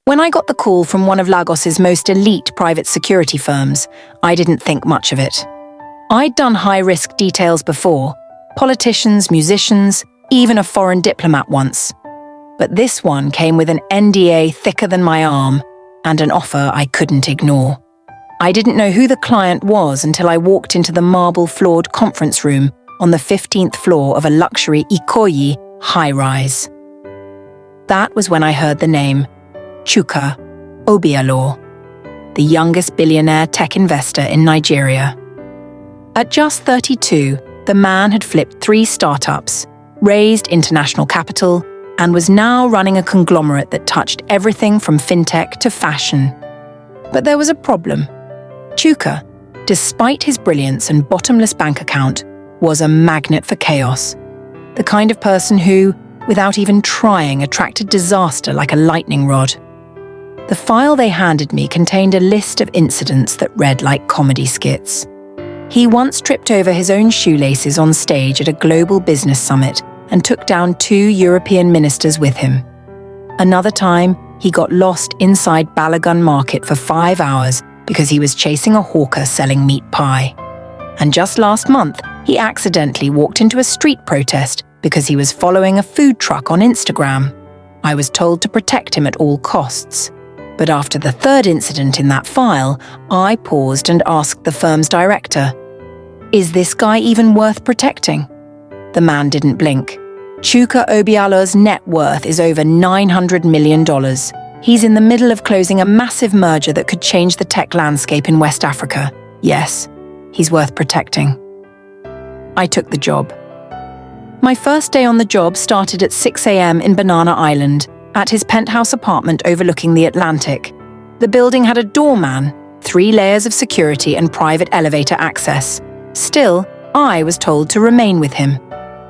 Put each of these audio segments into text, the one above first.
When I got the call from one of Lagos's most elite private security firms, I didn't think much of it. I'd done high-risk details before, politicians, musicians, even a foreign diplomat once. But this one came with an NDA thicker than my arm and an offer I couldn't ignore. I didn't know who the client was until I walked into the marble-floored conference room on the 15th floor of a luxury Ikoyi high-rise. That was when I heard the name Chuka Obialo, the youngest billionaire tech investor in Nigeria. At just 32, the man had flipped 3 startups, raised international capital, and was now running a conglomerate that touched everything from fintech to fashion. But there was a problem. Chuka, despite his brilliance and bottomless bank account, was a magnet for chaos. The kind of person who, without even trying, attracted disaster like a lightning rod. The file they handed me contained a list of incidents that read like comedy skits. He once tripped over his own shoelaces on stage at a global business summit and took down 2 European ministers with him. Another time, he got lost inside Balagun Market for 5 hours because he was chasing a hawker selling meat pie. And just last month, he accidentally walked into a street protest because he was following a food truck on Instagram. I was told to protect him at all costs. But after the 3rd incident in that file, I paused and asked the firm's director, "Is this guy even worth protecting?" The man didn't blink. Chuka Obialo's net worth is over $900 million. He's in the middle of closing a massive merger that could change the tech landscape in West Africa. Yes, he's worth protecting. I took the job. My first day on the job started at 6 a.m. in Banana Island, at his penthouse apartment overlooking the Atlantic. The building had a doorman, 3 layers of security and private elevator access. Still, I was told to remain with him.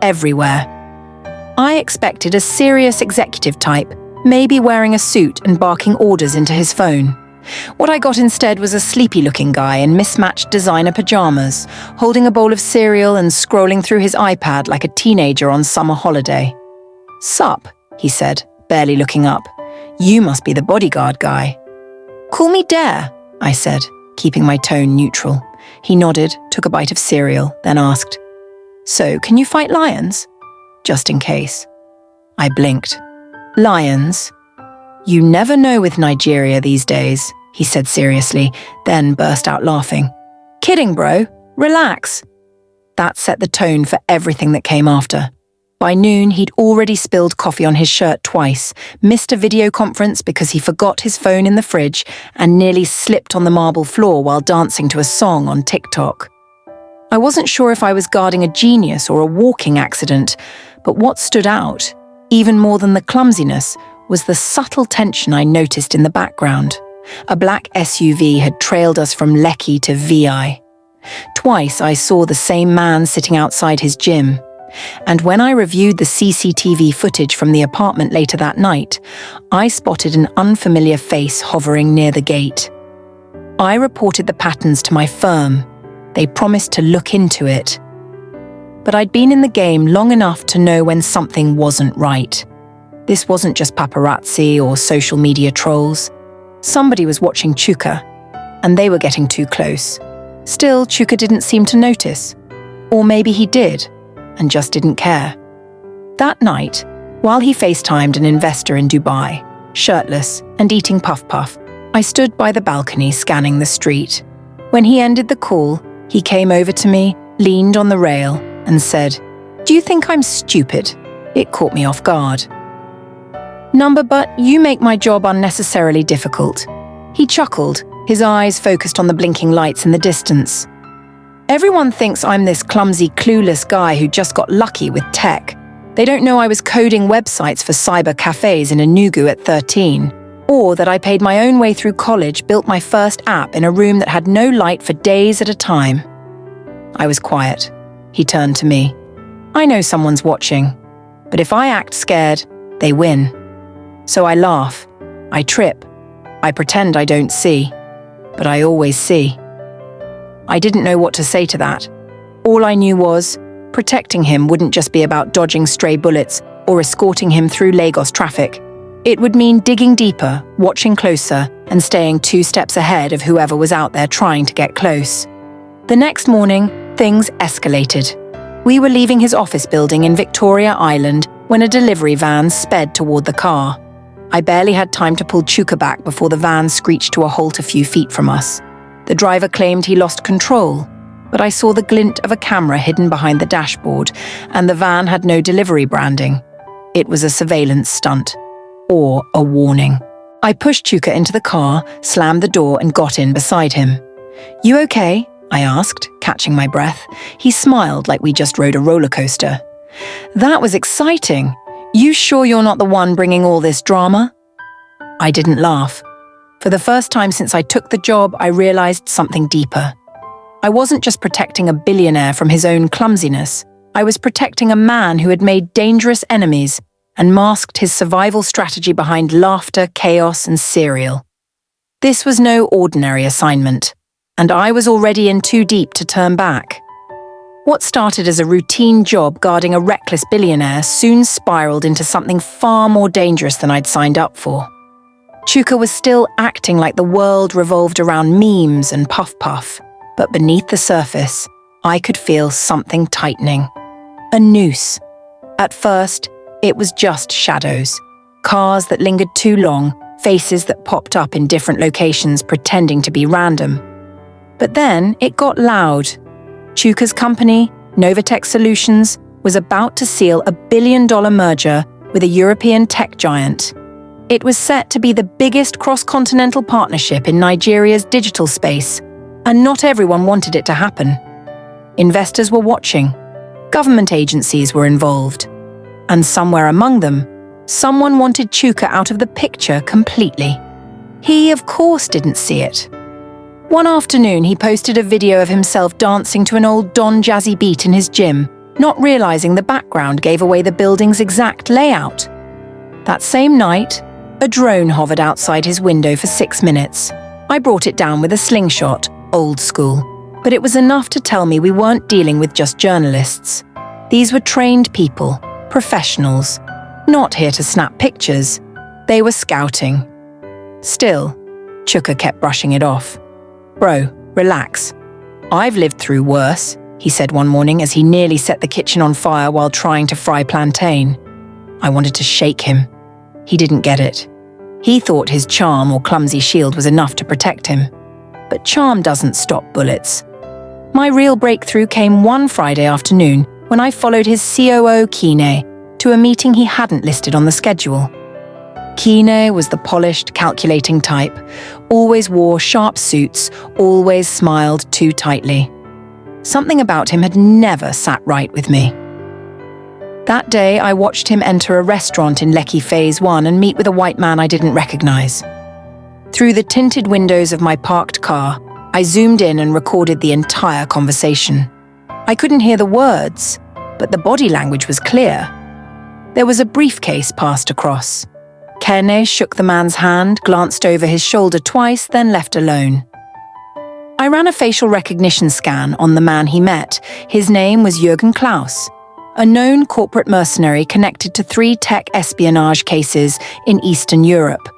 Everywhere. I expected a serious executive type, maybe wearing a suit and barking orders into his phone. What I got instead was a sleepy-looking guy in mismatched designer pajamas, holding a bowl of cereal and scrolling through his iPad like a teenager on summer holiday. "Sup," he said, barely looking up. "You must be the bodyguard guy." "Call me Dare," I said, keeping my tone neutral. He nodded, took a bite of cereal, then asked, "So, can you fight lions?" Just in case. I blinked. "Lions? You never know with Nigeria these days," he said seriously, then burst out laughing. "Kidding, bro. Relax." That set the tone for everything that came after. By noon, he'd already spilled coffee on his shirt twice, missed a video conference because he forgot his phone in the fridge, and nearly slipped on the marble floor while dancing to a song on TikTok. I wasn't sure if I was guarding a genius or a walking accident, but what stood out, even more than the clumsiness, was the subtle tension I noticed in the background. A black SUV had trailed us from Lekki to VI. Twice I saw the same man sitting outside his gym. And when I reviewed the CCTV footage from the apartment later that night, I spotted an unfamiliar face hovering near the gate. I reported the patterns to my firm. They promised to look into it. But I'd been in the game long enough to know when something wasn't right. This wasn't just paparazzi or social media trolls. Somebody was watching Chuka, and they were getting too close. Still, Chuka didn't seem to notice. Or maybe he did, and just didn't care. That night, while he FaceTimed an investor in Dubai, shirtless and eating puff-puff, I stood by the balcony scanning the street. When he ended the call, he came over to me, leaned on the rail, and said, "Do you think I'm stupid?" It caught me off guard. "Number, but you make my job unnecessarily difficult." He chuckled, his eyes focused on the blinking lights in the distance. "Everyone thinks I'm this clumsy, clueless guy who just got lucky with tech. They don't know I was coding websites for cyber cafes in Enugu at 13, or that I paid my own way through college, built my first app in a room that had no light for days at a time." I was quiet. He turned to me. "I know someone's watching, but if I act scared, they win. So I laugh, I trip, I pretend I don't see, but I always see." I didn't know what to say to that. All I knew was, protecting him wouldn't just be about dodging stray bullets or escorting him through Lagos traffic. It would mean digging deeper, watching closer, and staying 2 steps ahead of whoever was out there trying to get close. The next morning, things escalated. We were leaving his office building in Victoria Island when a delivery van sped toward the car. I barely had time to pull Chuka back before the van screeched to a halt a few feet from us. The driver claimed he lost control, but I saw the glint of a camera hidden behind the dashboard, and the van had no delivery branding. It was a surveillance stunt. Or a warning. I pushed Chuka into the car, slammed the door, and got in beside him. "You okay?" I asked, catching my breath. He smiled like we just rode a roller coaster. "That was exciting. You sure you're not the one bringing all this drama?" I didn't laugh. For the first time since I took the job, I realized something deeper. I wasn't just protecting a billionaire from his own clumsiness. I was protecting a man who had made dangerous enemies and masked his survival strategy behind laughter, chaos, and cereal. This was no ordinary assignment, and I was already in too deep to turn back. What started as a routine job guarding a reckless billionaire soon spiraled into something far more dangerous than I'd signed up for. Chuka was still acting like the world revolved around memes and puff-puff, but beneath the surface, I could feel something tightening. A noose. At first, it was just shadows. Cars that lingered too long, faces that popped up in different locations pretending to be random. But then it got loud. Chuka's company, Novatech Solutions, was about to seal a billion-dollar merger with a European tech giant. It was set to be the biggest cross-continental partnership in Nigeria's digital space, and not everyone wanted it to happen. Investors were watching. Government agencies were involved. And somewhere among them, someone wanted Chuka out of the picture completely. He, of course, didn't see it. One afternoon, he posted a video of himself dancing to an old Don Jazzy beat in his gym, not realizing the background gave away the building's exact layout. That same night, a drone hovered outside his window for 6 minutes. I brought it down with a slingshot, old school, but it was enough to tell me we weren't dealing with just journalists. These were trained people, professionals, not here to snap pictures. They were scouting. Still, Chuka kept brushing it off. "Bro, relax. I've lived through worse," he said one morning as he nearly set the kitchen on fire while trying to fry plantain. I wanted to shake him. He didn't get it. He thought his charm or clumsy shield was enough to protect him. But charm doesn't stop bullets. My real breakthrough came one Friday afternoon when I followed his COO, Kine, to a meeting he hadn't listed on the schedule. Kine was the polished, calculating type, always wore sharp suits, always smiled too tightly. Something about him had never sat right with me. That day, I watched him enter a restaurant in Lekki Phase 1 and meet with a white man I didn't recognize. Through the tinted windows of my parked car, I zoomed in and recorded the entire conversation. I couldn't hear the words, but the body language was clear. There was a briefcase passed across. Kene shook the man's hand, glanced over his shoulder twice, then left alone. I ran a facial recognition scan on the man he met. His name was Jürgen Klaus, a known corporate mercenary connected to 3 tech espionage cases in Eastern Europe.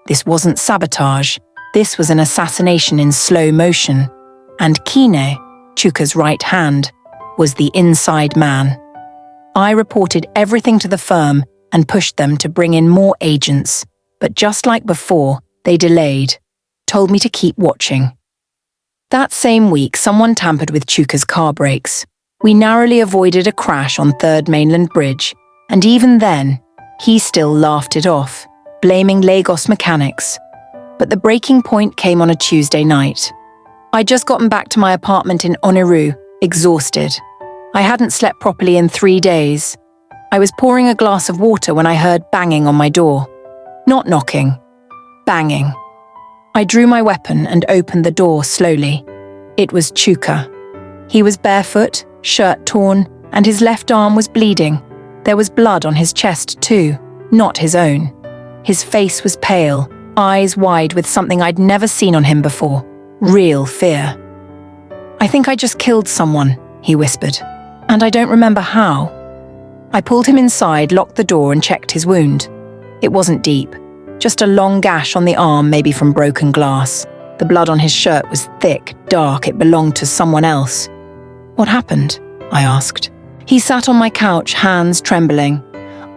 This wasn't sabotage. This was an assassination in slow motion. And Kine, Chuka's right hand, was the inside man. I reported everything to the firm and pushed them to bring in more agents. But just like before, they delayed, told me to keep watching. That same week, someone tampered with Chuka's car brakes. We narrowly avoided a crash on 3rd Mainland Bridge, and even then, he still laughed it off, blaming Lagos mechanics. But the breaking point came on a Tuesday night. I'd just gotten back to my apartment in Oniru, exhausted. I hadn't slept properly in 3 days. I was pouring a glass of water when I heard banging on my door. Not knocking, banging. I drew my weapon and opened the door slowly. It was Chuka. He was barefoot, shirt torn, and his left arm was bleeding. There was blood on his chest too, not his own. His face was pale, eyes wide with something I'd never seen on him before. Real fear. "I think I just killed someone," he whispered, "and I don't remember how." I pulled him inside, locked the door, and checked his wound. It wasn't deep, just a long gash on the arm, maybe from broken glass. The blood on his shirt was thick, dark, it belonged to someone else. "What happened?" I asked. He sat on my couch, hands trembling.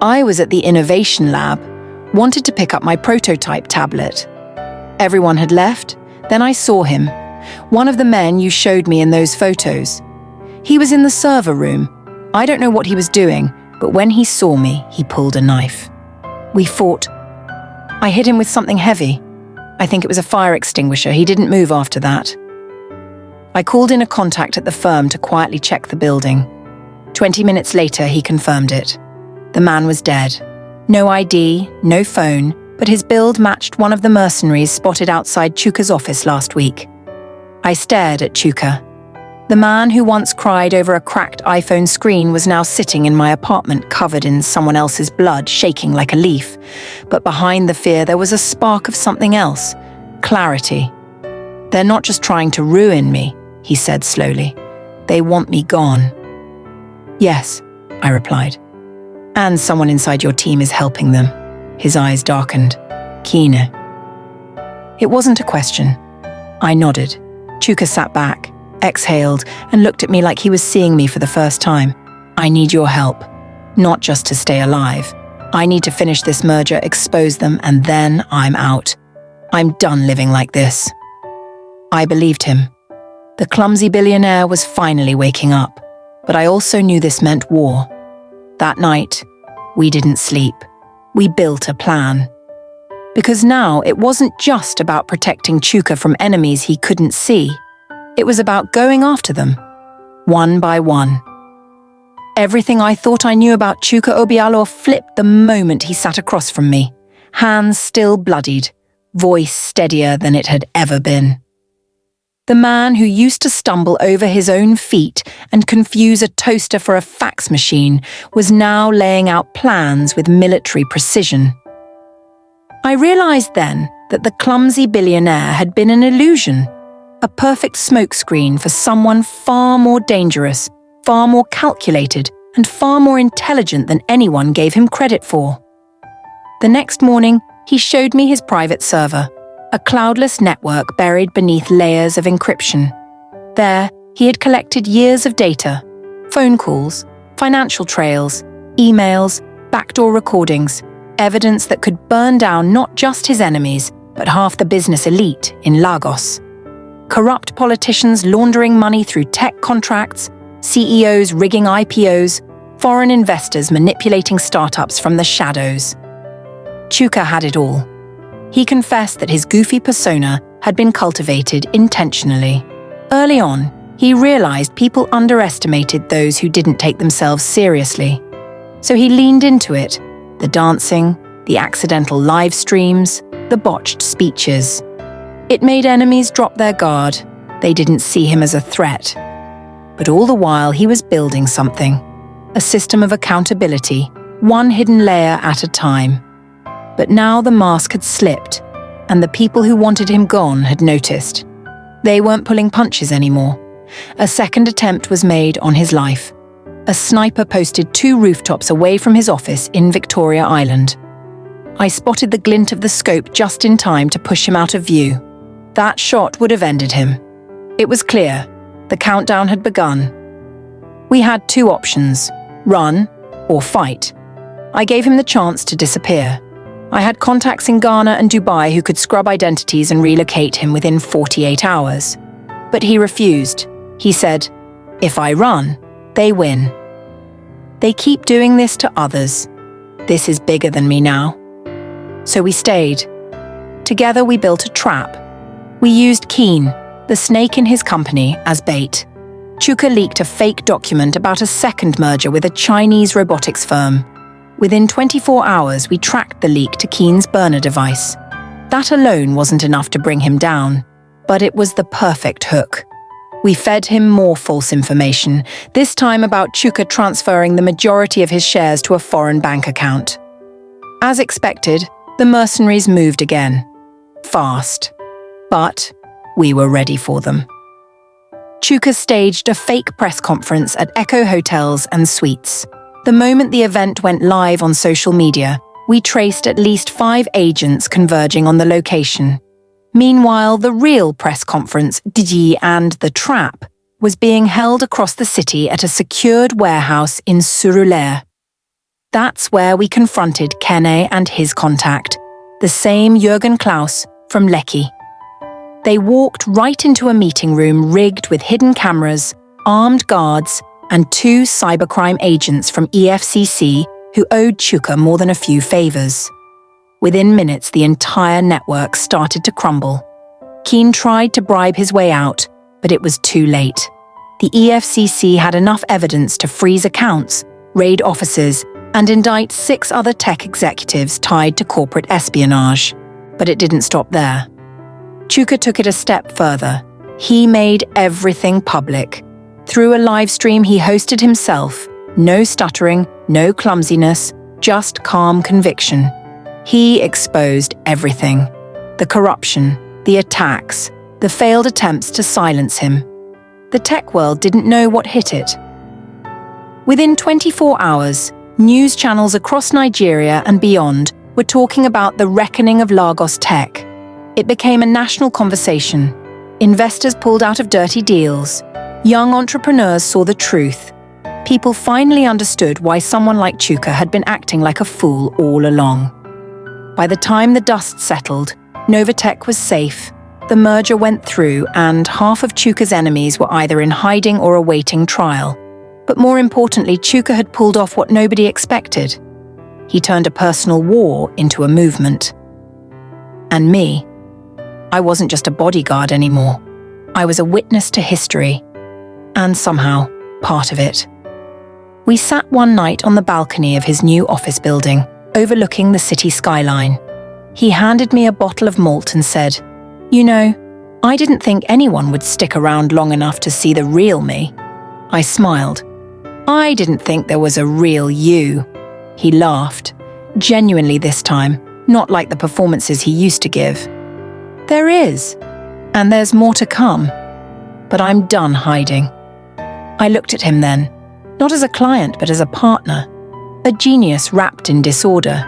I was at the innovation lab, wanted to pick up my prototype tablet. Everyone had left, then I saw him, one of the men you showed me in those photos. He was in the server room. I don't know what he was doing, but when he saw me, he pulled a knife. We fought. I hit him with something heavy. I think it was a fire extinguisher. He didn't move after that. I called in a contact at the firm to quietly check the building. 20 minutes later, he confirmed it. The man was dead. No ID, no phone, but his build matched one of the mercenaries spotted outside Chuka's office last week. I stared at Chuka. The man who once cried over a cracked iPhone screen was now sitting in my apartment covered in someone else's blood, shaking like a leaf. But behind the fear there was a spark of something else. Clarity. "They're not just trying to ruin me," he said slowly. "They want me gone." "Yes," I replied. "And someone inside your team is helping them." His eyes darkened. "Keener." It wasn't a question. I nodded. Chuka sat back, exhaled, and looked at me like he was seeing me for the first time. "I need your help. Not just to stay alive. I need to finish this merger, expose them, and then I'm out. I'm done living like this." I believed him. The clumsy billionaire was finally waking up, but I also knew this meant war. That night, we didn't sleep. We built a plan. Because now it wasn't just about protecting Chuka from enemies he couldn't see. It was about going after them, one by one. Everything I thought I knew about Chuka Obialo flipped the moment he sat across from me, hands still bloodied, voice steadier than it had ever been. The man who used to stumble over his own feet and confuse a toaster for a fax machine was now laying out plans with military precision. I realized then that the clumsy billionaire had been an illusion, a perfect smokescreen for someone far more dangerous, far more calculated, and far more intelligent than anyone gave him credit for. The next morning, he showed me his private server, a cloudless network buried beneath layers of encryption. There, he had collected years of data, phone calls, financial trails, emails, backdoor recordings, evidence that could burn down not just his enemies, but half the business elite in Lagos. Corrupt politicians laundering money through tech contracts, CEOs rigging IPOs, foreign investors manipulating startups from the shadows. Chuka had it all. He confessed that his goofy persona had been cultivated intentionally. Early on, he realized people underestimated those who didn't take themselves seriously. So he leaned into it, the dancing, the accidental live streams, the botched speeches. It made enemies drop their guard. They didn't see him as a threat. But all the while he was building something, a system of accountability, one hidden layer at a time. But now the mask had slipped, and the people who wanted him gone had noticed. They weren't pulling punches anymore. A second attempt was made on his life. A sniper posted 2 rooftops away from his office in Victoria Island. I spotted the glint of the scope just in time to push him out of view. That shot would have ended him. It was clear. The countdown had begun. We had 2 options, run or fight. I gave him the chance to disappear. I had contacts in Ghana and Dubai who could scrub identities and relocate him within 48 hours. But he refused. He said, "If I run, they win. They keep doing this to others. This is bigger than me now." So we stayed. Together we built a trap. We used Keen, the snake in his company, as bait. Chuka leaked a fake document about a second merger with a Chinese robotics firm. Within 24 hours, we tracked the leak to Keen's burner device. That alone wasn't enough to bring him down, but it was the perfect hook. We fed him more false information, this time about Chuka transferring the majority of his shares to a foreign bank account. As expected, the mercenaries moved again. Fast. But we were ready for them. Chuka staged a fake press conference at Echo Hotels and Suites. The moment the event went live on social media, We traced at least 5 agents converging on the location. Meanwhile, the real press conference, Didi and the Trap, was being held across the city at a secured warehouse in Surulere. That's where we confronted Kene and his contact, the same Jürgen Klaus from Lecky. They walked right into a meeting room rigged with hidden cameras, armed guards, and 2 cybercrime agents from EFCC who owed Chuka more than a few favors. Within minutes, the entire network started to crumble. Keane tried to bribe his way out, but it was too late. The EFCC had enough evidence to freeze accounts, raid offices, and indict 6 other tech executives tied to corporate espionage. But it didn't stop there. Chuka took it a step further. He made everything public. Through a live stream he hosted himself, no stuttering, no clumsiness, just calm conviction. He exposed everything. The corruption, the attacks, the failed attempts to silence him. The tech world didn't know what hit it. Within 24 hours, news channels across Nigeria and beyond were talking about the reckoning of Lagos tech. It became a national conversation. Investors pulled out of dirty deals. Young entrepreneurs saw the truth. People finally understood why someone like Chuka had been acting like a fool all along. By the time the dust settled, Novatech was safe, the merger went through, and half of Chuka's enemies were either in hiding or awaiting trial. But more importantly, Chuka had pulled off what nobody expected. He turned a personal war into a movement. And me, I wasn't just a bodyguard anymore. I was a witness to history, and somehow, part of it. We sat one night on the balcony of his new office building, overlooking the city skyline. He handed me a bottle of malt and said, "You know, I didn't think anyone would stick around long enough to see the real me." I smiled. "I didn't think there was a real you." He laughed, genuinely this time, not like the performances he used to give. "There is, and there's more to come. But I'm done hiding." I looked at him then, not as a client but as a partner, a genius wrapped in disorder,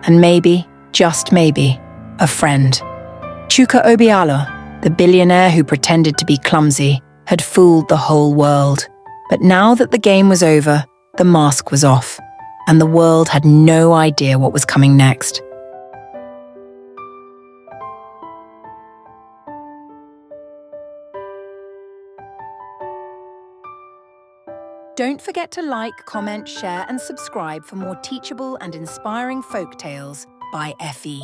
and maybe, just maybe, a friend. Chuka Obialo, the billionaire who pretended to be clumsy, had fooled the whole world. But now that the game was over, the mask was off, and the world had no idea what was coming next. Don't forget to like, comment, share, and subscribe for more teachable and inspiring folk tales by FE.